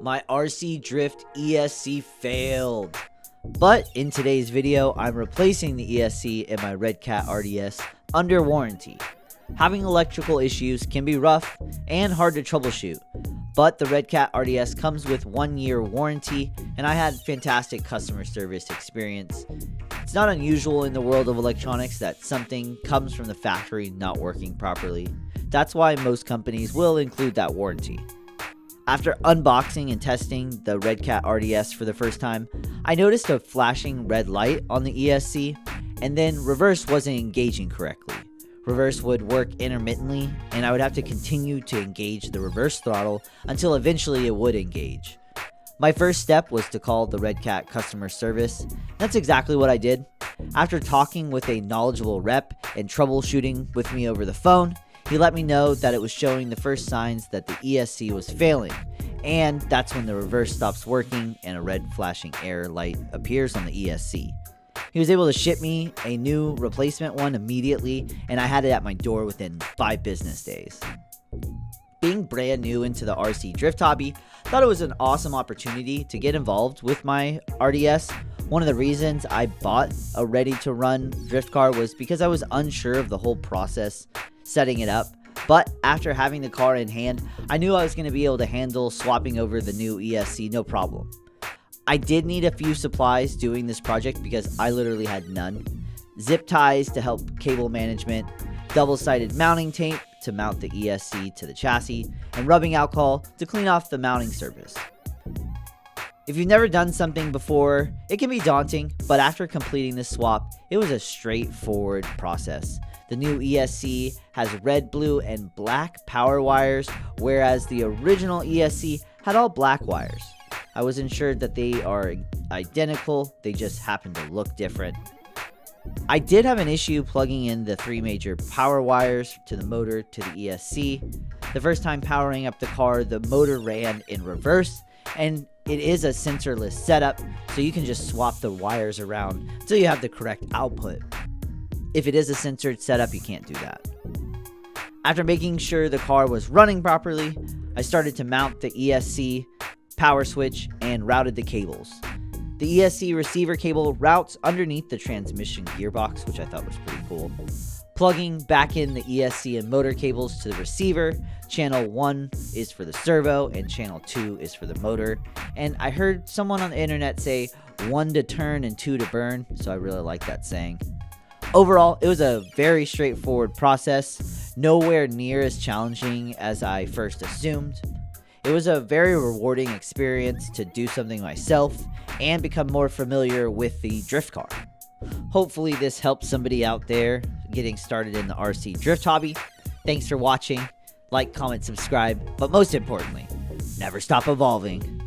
My RC Drift ESC failed. But in today's video, I'm replacing the ESC in my Redcat RDS under warranty. Having electrical issues can be rough and hard to troubleshoot, but the Redcat RDS comes with 1-year warranty, and I had fantastic customer service experience. It's not unusual in the world of electronics that something comes from the factory not working properly. That's why most companies will include that warranty. After unboxing and testing the Redcat RDS for the first time, I noticed a flashing red light on the ESC, and then reverse wasn't engaging correctly. Reverse would work intermittently, and I would have to continue to engage the reverse throttle until eventually it would engage. My first step was to call the Redcat customer service. That's exactly what I did. After talking with a knowledgeable rep and troubleshooting with me over the phone, he let me know that it was showing the first signs that the ESC was failing, and that's when the reverse stops working and a red flashing error light appears on the ESC. He was able to ship me a new replacement one immediately, and I had it at my door within 5 business days. Being brand new into the RC drift hobby, I thought it was an awesome opportunity to get involved with my RDS. One of the reasons I bought a ready-to-run drift car was because I was unsure of the whole process setting it up, but after having the car in hand, I knew I was going to be able to handle swapping over the new ESC no problem. I did need a few supplies doing this project because I literally had none. Zip ties to help cable management, double-sided mounting tape to mount the ESC to the chassis, and rubbing alcohol to clean off the mounting surface. If you've never done something before, it can be daunting, but after completing this swap, it was a straightforward process. The new ESC has red, blue, and black power wires, whereas the original ESC had all black wires. I was ensured that they are identical, they just happen to look different. I did have an issue plugging in the 3 major power wires to the motor to the ESC. The first time powering up the car, the motor ran in reverse, and it is a sensorless setup, so you can just swap the wires around until you have the correct output. If it is a sensored setup, you can't do that. After making sure the car was running properly, I started to mount the ESC power switch and routed the cables. The ESC receiver cable routes underneath the transmission gearbox, which I thought was pretty cool. Plugging back in the ESC and motor cables to the receiver, channel 1 is for the servo and channel 2 is for the motor. And I heard someone on the internet say 1 to turn and 2 to burn, so I really like that saying. Overall, it was a very straightforward process, nowhere near as challenging as I first assumed. It was a very rewarding experience to do something myself and become more familiar with the drift car. Hopefully this helps somebody out there getting started in the RC drift hobby. Thanks for watching. Like, comment, subscribe, but most importantly, never stop evolving.